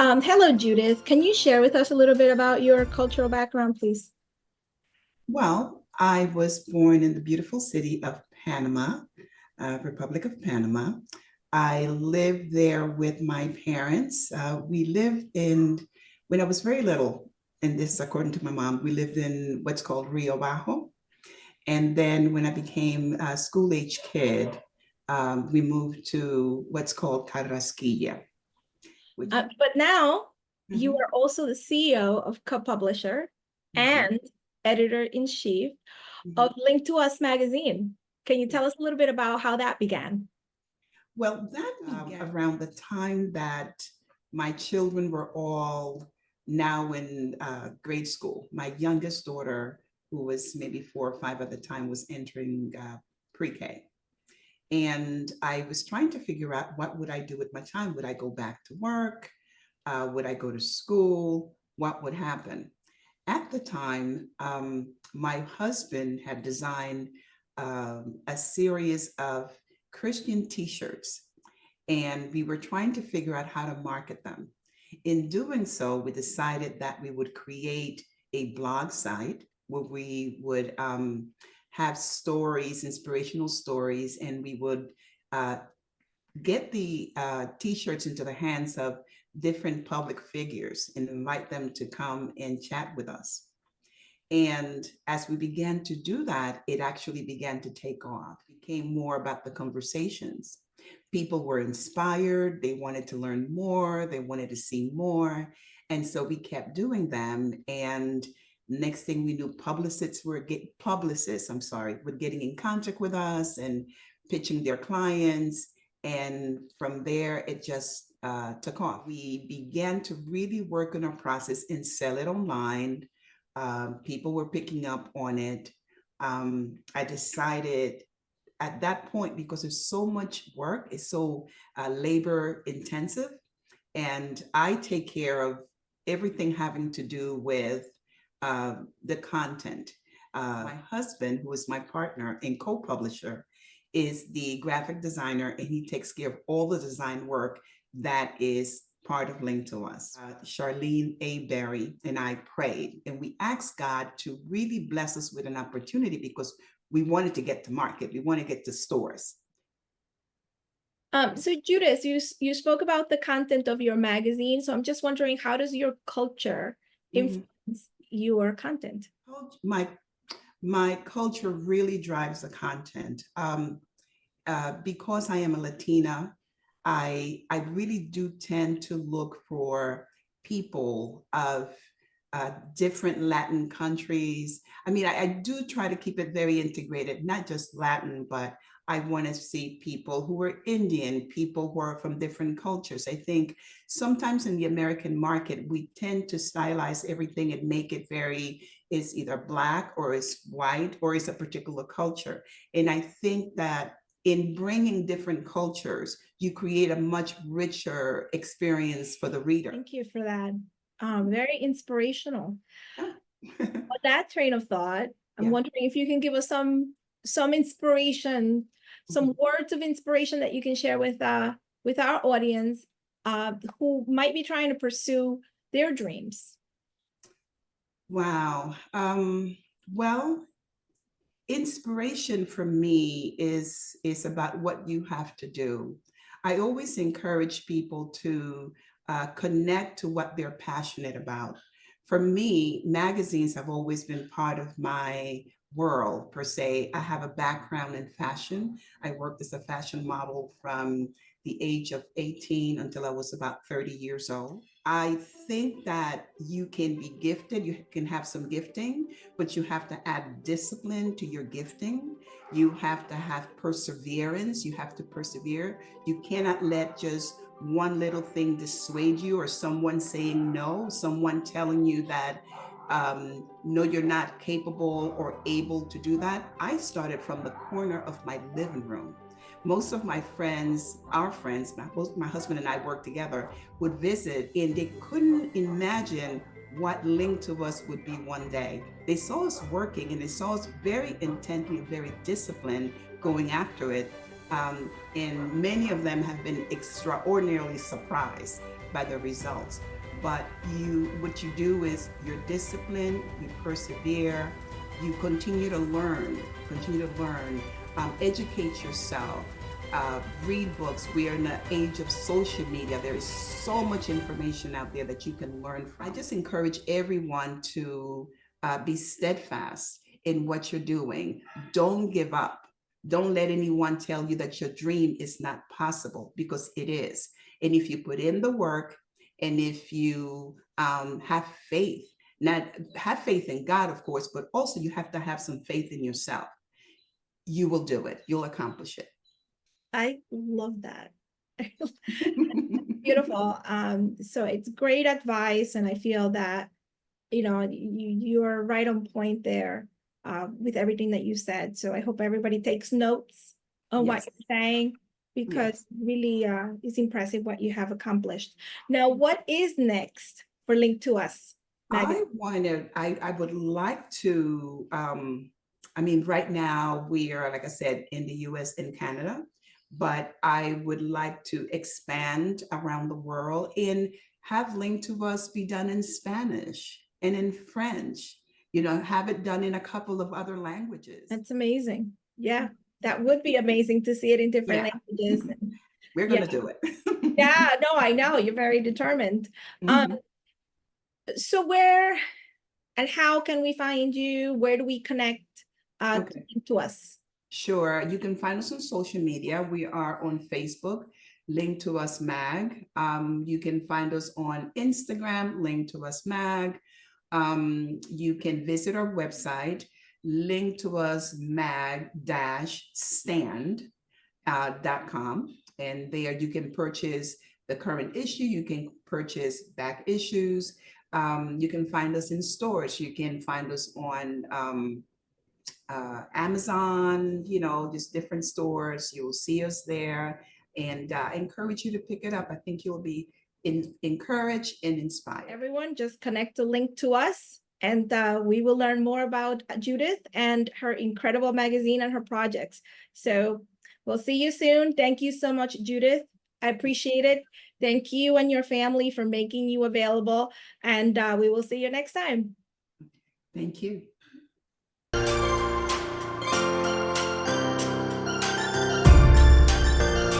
Hello, Judith. Can you share with us a little bit about your cultural background, please? Well, I was born in the beautiful city of Panama, Republic of Panama. I lived there with my parents. We lived when I was very little, and this is according to my mom, we lived in what's called Rio Bajo. And then when I became a school age kid, we moved to what's called Carrasquilla, which. But now you Mhm, are also the CEO of co-publisher mhm, and editor-in-chief mhm. of Link2Us magazine. Can you tell us a little bit about how that began? Well, that began around the time that my children were all now in grade school. My youngest daughter, who was maybe 4 or 5 at the time, was entering pre-K. And I was trying to figure out what would I do with my time? Would I go back to work? Would I go to school? What would happen? At the time, my husband had designed a series of Christian t-shirts, and we were trying to figure out how to market them. In doing so, we decided that we would create a blog site where we would have stories, inspirational stories, and we would uh, get the t-shirts into the hands of different public figures and invite them to come and chat with us. And as we began to do that, it actually began to take off. It became more about the conversations. People were inspired, they wanted to learn more, they wanted to see more. And so we kept doing them. And next thing we knew, publicists were getting in contact with us and pitching their clients. And from there, it just took off. We began to really work on our process and sell it online. People were picking up on it. I decided at that point, because there's so much work, it's so labor intensive, and I take care of everything having to do with the content. My husband, who is my partner and co-publisher, is the graphic designer, and he takes care of all the design work that is part of Link2Us. Charlene A. Berry and I prayed, and we asked God to really bless us with an opportunity because we wanted to get to market. We want to get to stores. So Judith, you spoke about the content of your magazine. So I'm just wondering, how does your culture Mhm. influence your content? My culture really drives the content. Because I am a Latina, I really do tend to look for people of different Latin countries. I mean, I do try to keep it very integrated, not just Latin, but I want to see people who are Indian, people who are from different cultures. I think sometimes in the American market, we tend to stylize everything and make it very, is either Black or is white or is a particular culture. And I think that in bringing different cultures, you create a much richer experience for the reader. Thank you for that. Very inspirational. Yeah. On that train of thought, I'm Yeah. wondering if you can give us some inspiration, some words of inspiration that you can share with our audience who might be trying to pursue their dreams. Wow. Well, inspiration for me is about what you have to do. I always encourage people to connect to what they're passionate about. For me, magazines have always been part of my world per se. I have a background in fashion. I worked as a fashion model from the age of 18 until I was about 30 years old. I think that you can be gifted, you can have some gifting, but you have to add discipline to your gifting. You have to have perseverance. You have to persevere. You cannot let just one little thing dissuade you, or someone saying no, someone telling you that no, you're not capable or able to do that. I started from the corner of my living room. Most of my friends, our friends, my husband and I worked together, would visit, and they couldn't imagine what Link2Us would be one day. They saw us working, and they saw us very intently, very disciplined going after it. And many of them have been extraordinarily surprised by the results. but what you do is you're disciplined, you persevere, you continue to learn, educate yourself, read books. We are in the age of social media. There is so much information out there that you can learn from. I just encourage everyone to be steadfast in what you're doing. Don't give up. Don't let anyone tell you that your dream is not possible, because it is. And if you put in the work, and if you have faith, not have faith in God, of course, but also you have to have some faith in yourself, you will do it. You'll accomplish it. I love that. Beautiful. So it's great advice, and I feel that, you know, you are right on point there with everything that you said. So I hope everybody takes notes on what you're saying, because really it's impressive what you have accomplished. Now, what is next for Link2Us? I would like to, I mean, right now we are, like I said, in the US and Canada, but I would like to expand around the world and have Link2Us be done in Spanish and in French, you know, have it done in a couple of other languages. That's amazing. Yeah, that would be amazing to see it in different languages. We're going to do it. Yeah, no, I know. You're very determined. So where and how can we find you? Where do we connect to us? Sure. You can find us on social media. We are on Facebook, Link2Us Mag. You can find us on Instagram, Link2Us Mag. You can visit our website, Link2Us Mag-stand.com. And there you can purchase the current issue. You can purchase back issues. You can find us in stores. You can find us on Amazon, you know, just different stores. You'll see us there, and I encourage you to pick it up. I think you'll be encouraged and inspired. Everyone, just connect to Link2Us, and we will learn more about Judith and her incredible magazine and her projects. So we'll see you soon. Thank you so much, Judith. I appreciate it. Thank you and your family for making you available, and we will see you next time. Thank you.